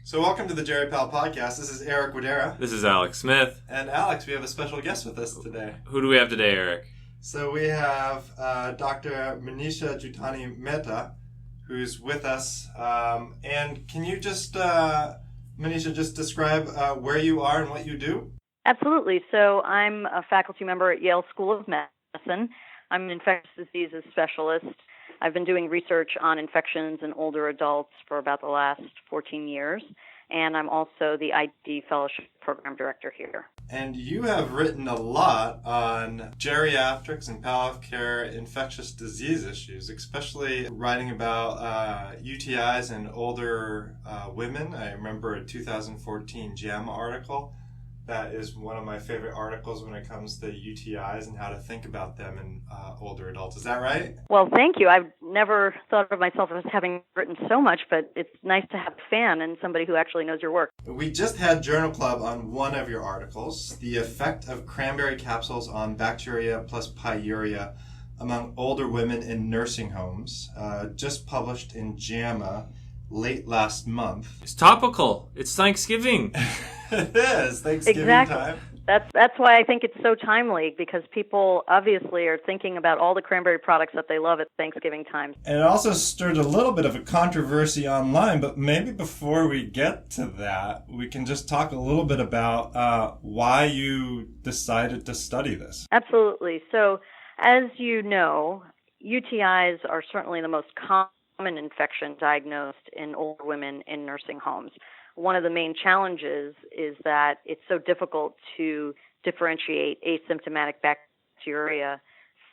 So welcome to the Jerry Pal podcast. This is Eric Wadera. This is Alex Smith. And Alex, we have a special guest with us today. Who do we have today, Eric? So we have Dr. Manisha Juthani-Mehta, who's with us. And can you just, Manisha, just describe where you are and what you do? Absolutely. So I'm a faculty member at Yale School of Medicine. I'm an infectious diseases specialist. I've been doing research on infections in older adults for about the last 14 years, and I'm also the ID Fellowship Program Director here. And you have written a lot on geriatrics and palliative care infectious disease issues, especially writing about UTIs in older women. I remember a 2014 JAMA article. That is one of my favorite articles when it comes to UTIs and how to think about them in older adults. Is that right? Well, thank you. I've never thought of myself as having written so much, but it's nice to have a fan and somebody who actually knows your work. We just had Journal Club on one of your articles, The Effect of Cranberry Capsules on Bacteria plus Pyuria among older women in nursing homes, just published in JAMA late last month. It's topical. It's Thanksgiving. It is Thanksgiving time. That's why I think it's so timely, because people obviously are thinking about all the cranberry products that they love at Thanksgiving time. And it also stirred a little bit of a controversy online, but maybe before we get to that, we can just talk a little bit about why you decided to study this. Absolutely. So, as you know, UTIs are certainly the most common infection diagnosed in older women in nursing homes. One of the main challenges is that it's so difficult to differentiate asymptomatic bacteriuria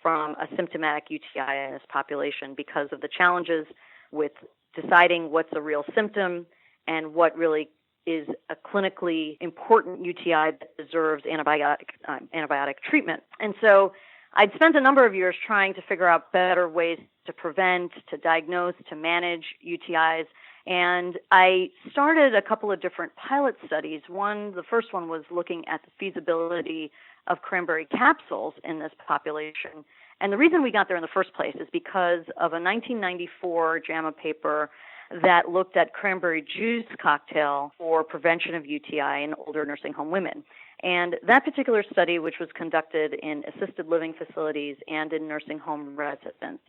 from a symptomatic UTI in this population because of the challenges with deciding what's a real symptom and what really is a clinically important UTI that deserves antibiotic treatment. And so I'd spent a number of years trying to figure out better ways to prevent, to diagnose, to manage UTIs. And I started a couple of different pilot studies. The first one was looking at the feasibility of cranberry capsules in this population. And the reason we got there in the first place is because of a 1994 JAMA paper that looked at cranberry juice cocktail for prevention of UTI in older nursing home women. And that particular study, which was conducted in assisted living facilities and in nursing home residents,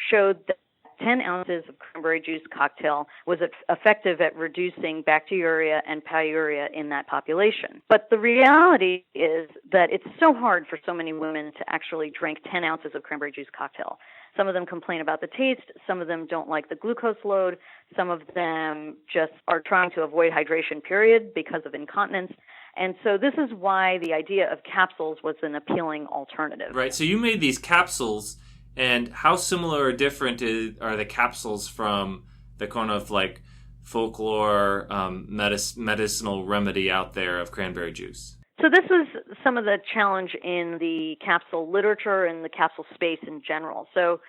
showed that 10 ounces of cranberry juice cocktail was effective at reducing bacteriuria and pyuria in that population. But the reality is that it's so hard for so many women to actually drink 10 ounces of cranberry juice cocktail. Some of them complain about the taste. Some of them don't like the glucose load. Some of them just are trying to avoid hydration, period, because of incontinence. And so this is why the idea of capsules was an appealing alternative. Right, so you made these capsules. And how similar or different are the capsules from the kind of like folklore medicinal remedy out there of cranberry juice? So this was some of the challenge in the capsule literature and the capsule space in general. So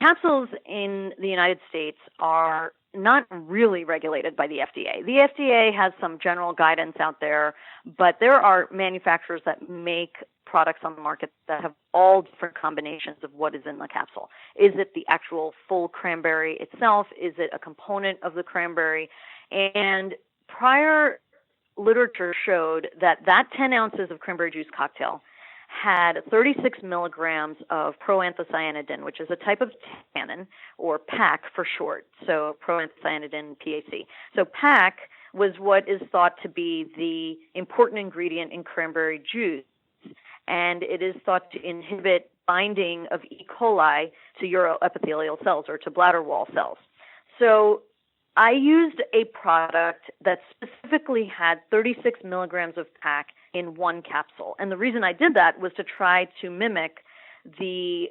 capsules in the United States are not really regulated by the FDA. The FDA has some general guidance out there, but there are manufacturers that make products on the market that have all different combinations of what is in the capsule. Is it the actual full cranberry itself? Is it a component of the cranberry? And prior literature showed that 10 ounces of cranberry juice cocktail had 36 milligrams of proanthocyanidin, which is a type of tannin, or PAC for short, so proanthocyanidin PAC. So PAC was what is thought to be the important ingredient in cranberry juice, and it is thought to inhibit binding of E. coli to uroepithelial cells or to bladder wall cells. So I used a product that specifically had 36 milligrams of PAC in one capsule. And the reason I did that was to try to mimic the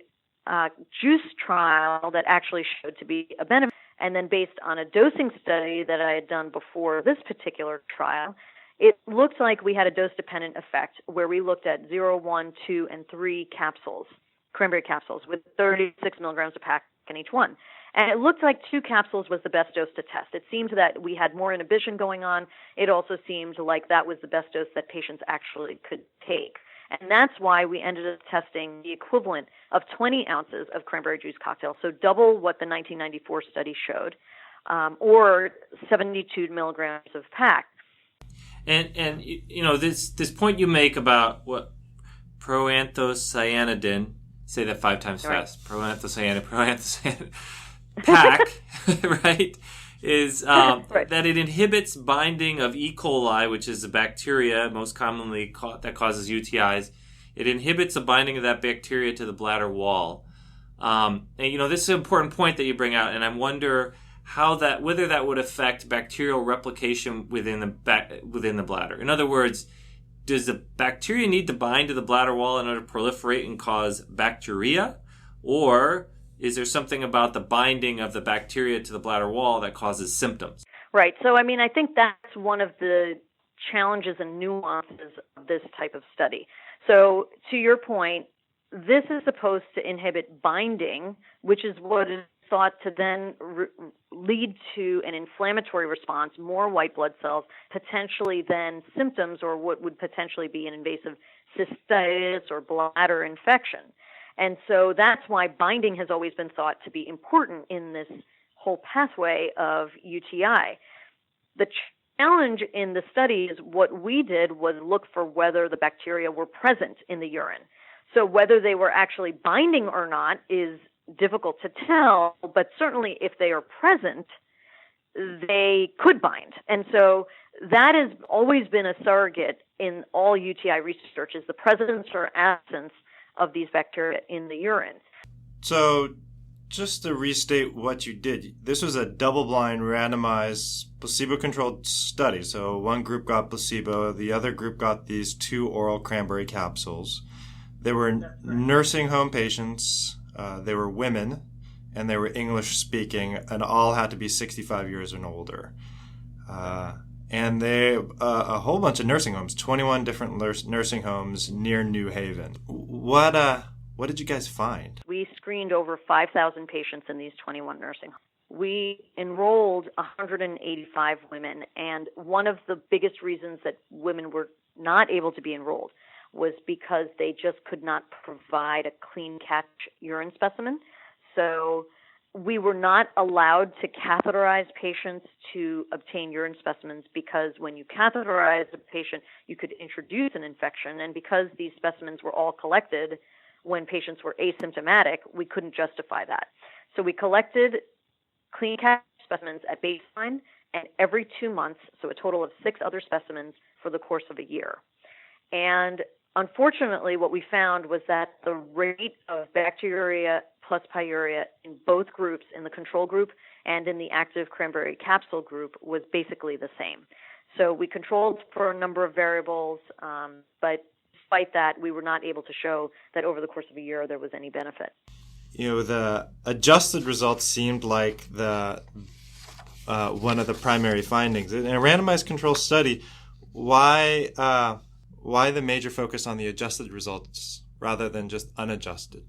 juice trial that actually showed to be a benefit. And then based on a dosing study that I had done before this particular trial, it looked like we had a dose-dependent effect where we looked at 0, 1, 2, and 3 capsules, cranberry capsules, with 36 milligrams of PAC in each one. And it looked like 2 capsules was the best dose to test. It seemed that we had more inhibition going on. It also seemed like that was the best dose that patients actually could take. And that's why we ended up testing the equivalent of 20 ounces of cranberry juice cocktail, so double what the 1994 study showed, or 72 milligrams of PAC. And this point you make about what proanthocyanidin, say that 5 times fast, proanthocyanidin, PAC, right, is right. That it inhibits binding of E. coli, which is a bacteria most commonly that causes UTIs. It inhibits the binding of that bacteria to the bladder wall. And this is an important point that you bring out, and I wonder whether that would affect bacterial replication within the bladder. In other words, does the bacteria need to bind to the bladder wall in order to proliferate and cause bacteriuria, or is there something about the binding of the bacteria to the bladder wall that causes symptoms? Right. So, I think that's one of the challenges and nuances of this type of study. So, to your point, this is supposed to inhibit binding, which is what is thought to then lead to an inflammatory response, more white blood cells, potentially then symptoms or what would potentially be an invasive cystitis or bladder infection. And so that's why binding has always been thought to be important in this whole pathway of UTI. The challenge in the studies, what we did was look for whether the bacteria were present in the urine. So whether they were actually binding or not is difficult to tell, but certainly if they are present, they could bind. And so that has always been a surrogate in all UTI research, is the presence or absence of these bacteria in the urine. So just to restate what you did, this was a double-blind, randomized, placebo-controlled study. So one group got placebo, the other group got these 2 oral cranberry capsules. They were nursing home patients, they were women, and they were English-speaking, and all had to be 65 years and older. And they a whole bunch of nursing homes, 21 different nursing homes near New Haven. What did you guys find? We screened over 5,000 patients in these 21 nursing homes. We enrolled 185 women, and one of the biggest reasons that women were not able to be enrolled was because they just could not provide a clean catch urine specimen. So we were not allowed to catheterize patients to obtain urine specimens, because when you catheterize a patient, you could introduce an infection. And because these specimens were all collected when patients were asymptomatic, we couldn't justify that. So we collected clean catch specimens at baseline and every 2 months, so a total of 6 other specimens for the course of a year. And unfortunately, what we found was that the rate of bacteriuria plus pyuria in both groups, in the control group and in the active cranberry capsule group, was basically the same. So we controlled for a number of variables, but despite that, we were not able to show that over the course of a year there was any benefit. The adjusted results seemed like the one of the primary findings. In a randomized control study, why the major focus on the adjusted results rather than just unadjusted?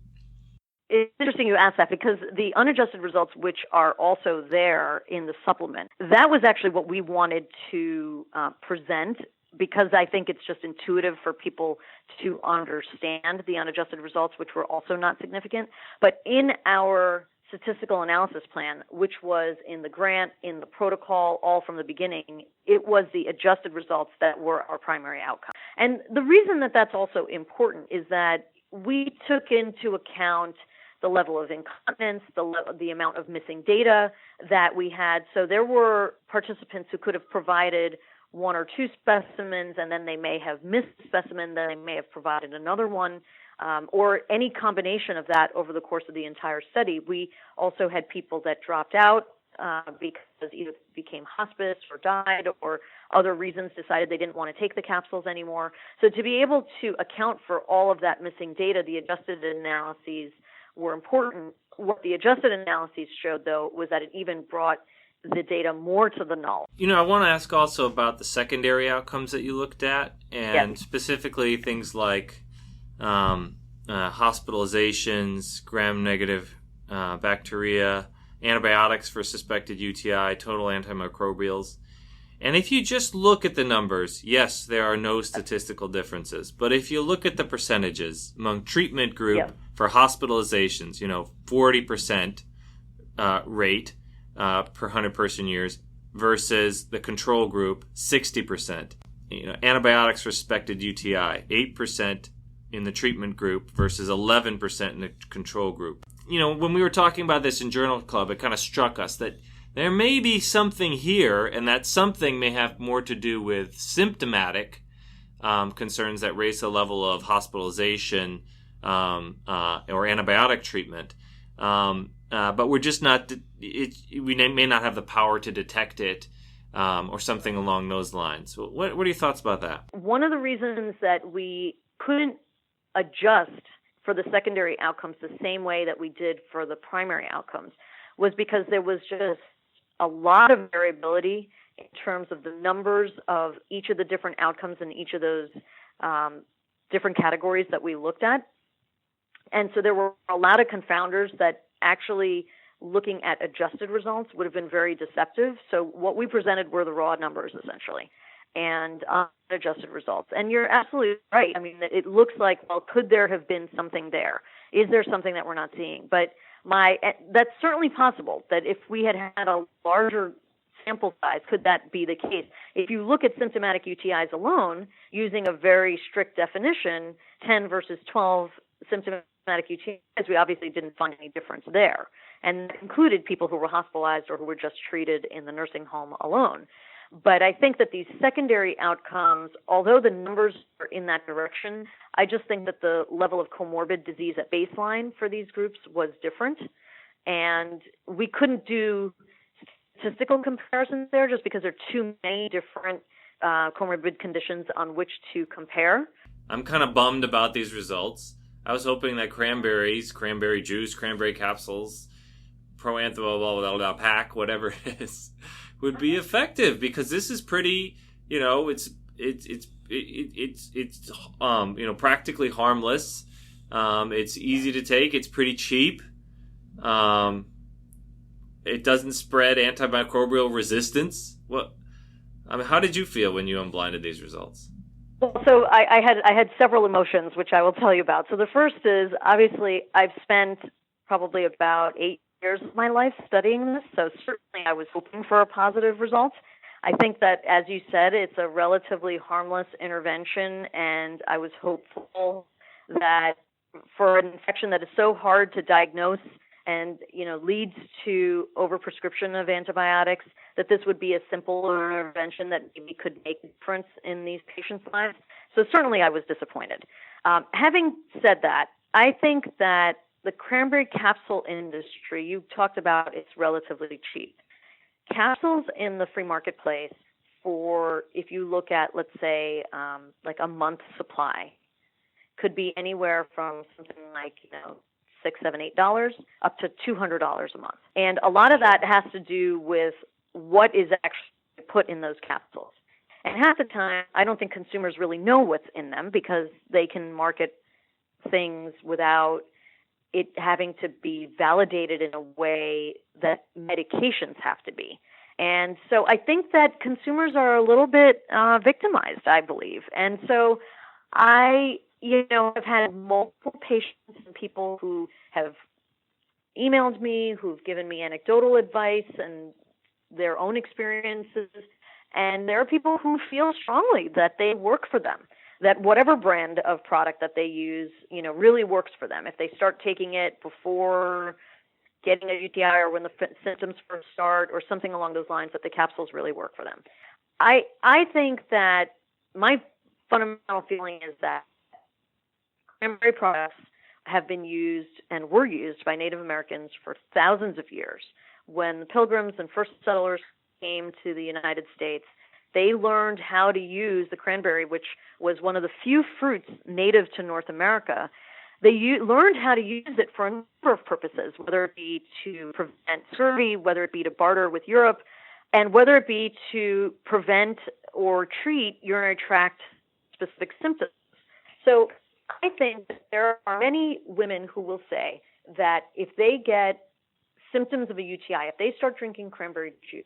It's interesting you ask that, because the unadjusted results, which are also there in the supplement, that was actually what we wanted to present, because I think it's just intuitive for people to understand the unadjusted results, which were also not significant. But in our statistical analysis plan, which was in the grant, in the protocol, all from the beginning, it was the adjusted results that were our primary outcome. And the reason that that's also important is that we took into account the level of incontinence, the amount of missing data that we had. So there were participants who could have provided 1 or 2 specimens, and then they may have missed a specimen, then they may have provided another one, or any combination of that over the course of the entire study. We also had people that dropped out because either became hospice or died, or other reasons decided they didn't want to take the capsules anymore. So to be able to account for all of that missing data, the adjusted analyses were important. What the adjusted analyses showed, though, was that it even brought the data more to the null. I want to ask also about the secondary outcomes that you looked at, and specifically things like hospitalizations, gram-negative bacteria, antibiotics for suspected UTI, total antimicrobials. And if you just look at the numbers, yes, there are no statistical differences. But if you look at the percentages among treatment group for hospitalizations, 40% rate, per 100 person years versus the control group, 60%. Antibiotics respected UTI, 8% in the treatment group versus 11% in the control group. When we were talking about this in Journal Club, it kind of struck us that there may be something here, and that something may have more to do with symptomatic concerns that raise the level of hospitalization or antibiotic treatment. But we're just not, we may not have the power to detect it or something along those lines. What are your thoughts about that? One of the reasons that we couldn't adjust for the secondary outcomes the same way that we did for the primary outcomes was because there was just a lot of variability in terms of the numbers of each of the different outcomes in each of those different categories that we looked at. And so there were a lot of confounders that actually looking at adjusted results would have been very deceptive. So what we presented were the raw numbers essentially and unadjusted results. And you're absolutely right. I mean, it looks like, well, could there have been something there? Is there something that we're not seeing? But that's certainly possible that if we had had a larger sample size, could that be the case? If you look at symptomatic UTIs alone, using a very strict definition, 10 versus 12 symptomatic UTIs, we obviously didn't find any difference there. And that included people who were hospitalized or who were just treated in the nursing home alone. But I think that these secondary outcomes, although the numbers are in that direction, I just think that the level of comorbid disease at baseline for these groups was different. And we couldn't do statistical comparisons there just because there are too many different comorbid conditions on which to compare. I'm kind of bummed about these results. I was hoping that cranberries, cranberry juice, cranberry capsules, proanthocyanidin pack, whatever it is, would be effective because this is pretty, it's practically harmless. It's easy to take. It's pretty cheap. It doesn't spread antimicrobial resistance. How did you feel when you unblinded these results? So I had several emotions, which I will tell you about. So the first is, obviously, I've spent probably about 8 years of my life studying this, so certainly I was hoping for a positive result. I think that, as you said, it's a relatively harmless intervention, and I was hopeful that for an infection that is so hard to diagnose and leads to overprescription of antibiotics, that this would be a simple intervention that maybe could make a difference in these patients' lives. So certainly I was disappointed. Having said that, I think that the cranberry capsule industry, you talked about it's relatively cheap. Capsules in the free marketplace for, if you look at, let's say, like a month's supply, could be anywhere from something like, $6, $7, $8 up to $200 a month. And a lot of that has to do with what is actually put in those capsules. And half the time, I don't think consumers really know what's in them because they can market things without it having to be validated in a way that medications have to be. And so I think that consumers are a little bit victimized, I believe. And so I have had multiple patients and people who have emailed me, who've given me anecdotal advice and their own experiences. And there are people who feel strongly that they work for them, that whatever brand of product that they use, really works for them. If they start taking it before getting a UTI or when the symptoms first start or something along those lines, that the capsules really work for them. I think that my fundamental feeling is that cranberry products have been used and were used by Native Americans for thousands of years. When the Pilgrims and first settlers came to the United States, they learned how to use the cranberry, which was one of the few fruits native to North America. They learned how to use it for a number of purposes, whether it be to prevent scurvy, whether it be to barter with Europe, and whether it be to prevent or treat urinary tract specific symptoms. So I think that there are many women who will say that if they get symptoms of a UTI, if they start drinking cranberry juice,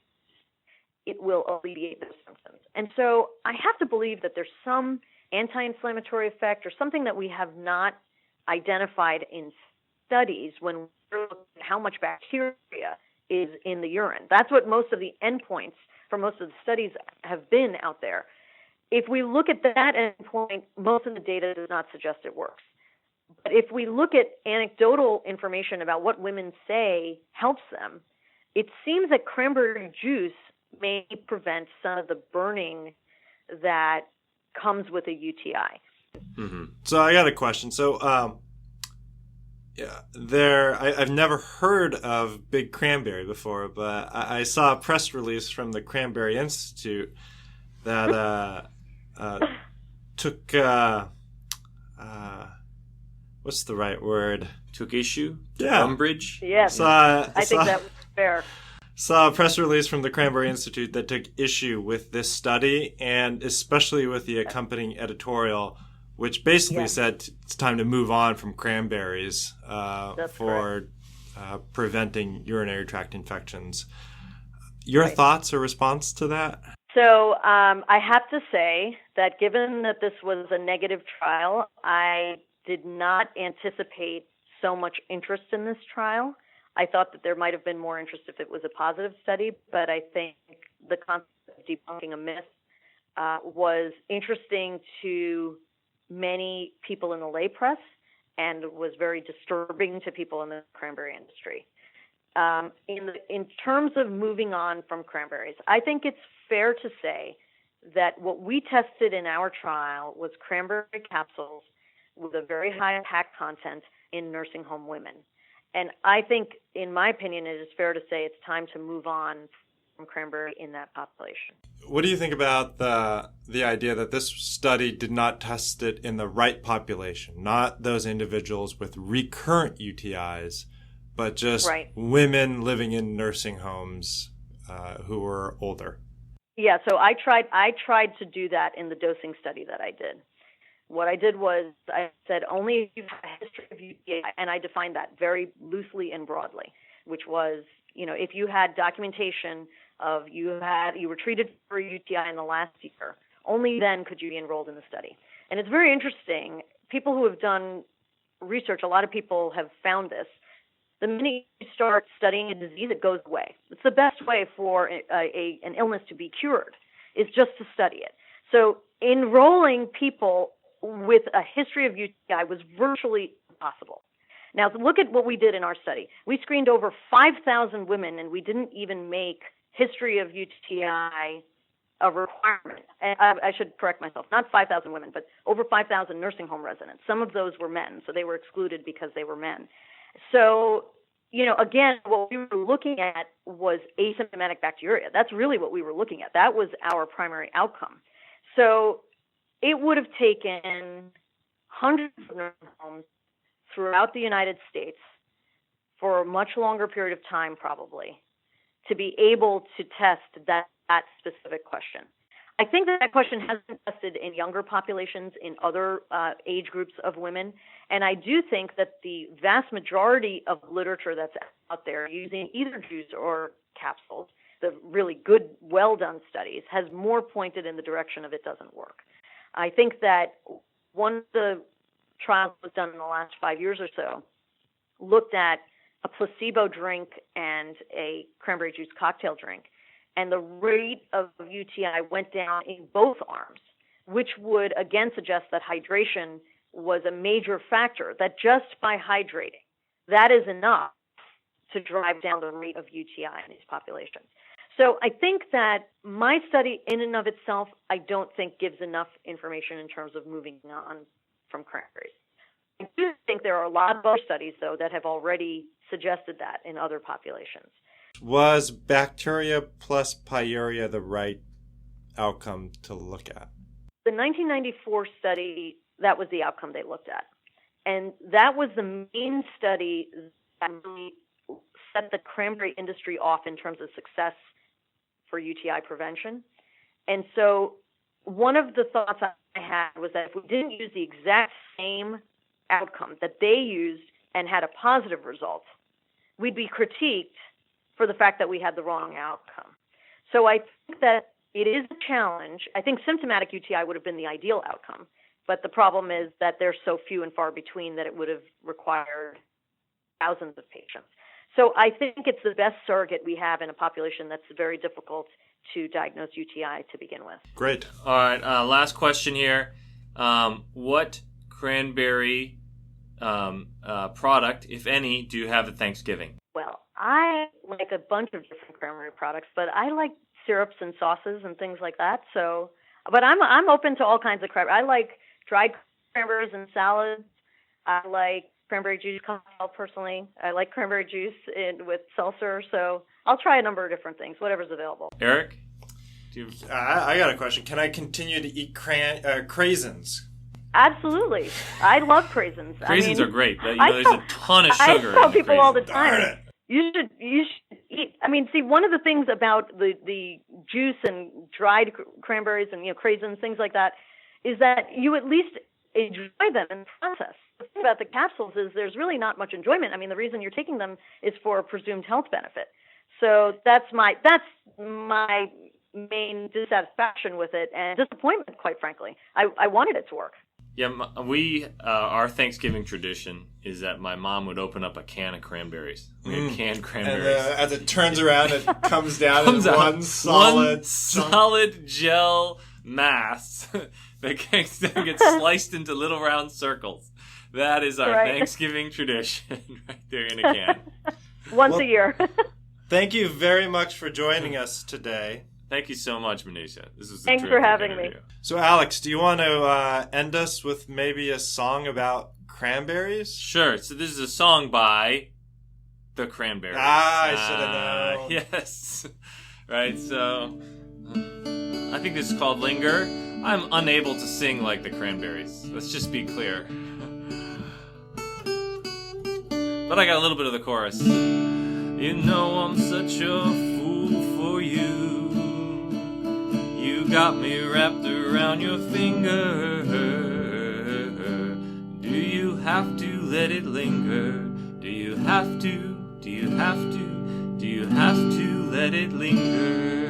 it will alleviate those symptoms. And so I have to believe that there's some anti-inflammatory effect or something that we have not identified in studies when we're looking at how much bacteria is in the urine. That's what most of the endpoints for most of the studies have been out there. If we look at that endpoint, most of the data does not suggest it works. But if we look at anecdotal information about what women say helps them, it seems that cranberry juice may prevent some of the burning that comes with a UTI. Mm-hmm. So I got a question. So I've never heard of Big Cranberry before, but I saw a press release from the Cranberry Institute that took what's the right word? Took issue? Yeah. Umbrage? Yes. I think that was fair. Saw a press release from the Cranberry Institute that took issue with this study, and especially with the accompanying editorial, which basically said it's time to move on from cranberries for preventing urinary tract infections. Your thoughts or response to that? So I have to say that given that this was a negative trial, I did not anticipate so much interest in this trial. I thought that there might have been more interest if it was a positive study, but I think the concept of debunking a myth was interesting to many people in the lay press and was very disturbing to people in the cranberry industry. In terms of moving on from cranberries, I think it's fair to say that what we tested in our trial was cranberry capsules with a very high pack content in nursing home women. And I think, in my opinion, it is fair to say it's time to move on from cranberry in that population. What do you think about the idea that this study did not test it in the right population, not those individuals with recurrent UTIs, but just women living in nursing homes who were older? Yeah, so I tried to do that in the dosing study that I did. What I did was I said only if you have a history of UTI, and I defined that very loosely and broadly, which was, if you had documentation of you were treated for a UTI in the last year, only then could you be enrolled in the study. And it's very interesting. People who have done research, a lot of people have found this. The minute you start studying a disease, it goes away. It's the best way for an illness to be cured, is just to study it. So enrolling people with a history of UTI was virtually impossible. Now, look at what we did in our study. We screened over 5,000 women, and we didn't even make history of UTI a requirement. And I should correct myself, not 5,000 women, but over 5,000 nursing home residents. Some of those were men, so they were excluded because they were men. So, again, what we were looking at was asymptomatic bacteriuria. That's really what we were looking at. That was our primary outcome. So it would have taken hundreds of nursing homes throughout the United States for a much longer period of time, probably, to be able to test that specific question. I think that question has been tested in younger populations, in other age groups of women, and I do think that the vast majority of literature that's out there using either juice or capsules, the really good, well-done studies, has more pointed in the direction of it doesn't work. I think that one of the trials that was done in the last 5 years or so looked at a placebo drink and a cranberry juice cocktail drink, and the rate of UTI went down in both arms, which would again suggest that hydration was a major factor, that just by hydrating, that is enough to drive down the rate of UTI in these populations. So I think that my study in and of itself, I don't think gives enough information in terms of moving on from cranberries. I do think there are a lot of other studies, though, that have already suggested that in other populations. Was bacteria plus pyuria the right outcome to look at? The 1994 study, that was the outcome they looked at. And that was the main study that really set the cranberry industry off in terms of success for UTI prevention. And so one of the thoughts I had was that if we didn't use the exact same outcome that they used and had a positive result, we'd be critiqued for the fact that we had the wrong outcome. So I think that it is a challenge. I think symptomatic UTI would have been the ideal outcome, but the problem is that they're so few and far between that it would have required thousands of patients. So I think it's the best surrogate we have in a population that's very difficult to diagnose UTI to begin with. Great. All right, last question here. What cranberry product, if any, do you have at Thanksgiving? Well, I like a bunch of different cranberry products, but I like syrups and sauces and things like that. So, but I'm open to all kinds of cranberry. I like dried cranberries in salads. I like cranberry juice cocktail personally. I like cranberry juice with seltzer. So I'll try a number of different things, whatever's available. Eric? I got a question. Can I continue to eat craisins? Absolutely. I love craisins. Craisins are great. But, there's a ton of sugar. I tell people all the Darn time, it. you should eat. I mean, see, one of the things about the juice and dried cranberries and craisins, things like that, is that you at least enjoy them in the process. The thing about the capsules is there's really not much enjoyment. I mean, the reason you're taking them is for a presumed health benefit. So that's my main dissatisfaction with it and disappointment, quite frankly. I wanted it to work. Yeah, our Thanksgiving tradition is that my mom would open up a can of cranberries. We had canned cranberries. And as it turns around, it comes down Comes in out one solid gel mass that gets sliced into little round circles. That is our Thanksgiving tradition right there in a can. Once a year. Thank you very much for joining us today. Thank you so much, Manisha. This was Thanks for having me. So, Alex, do you want to end us with maybe a song about cranberries? Sure. So this is a song by the Cranberries. I should have known. Yes. Right, so I think this is called Linger. I'm unable to sing like the Cranberries. Let's just be clear. But I got a little bit of the chorus. You know I'm such a fool for you. You got me wrapped around your finger. Do you have to let it linger? Do you have to? Do you have to? Do you have to let it linger?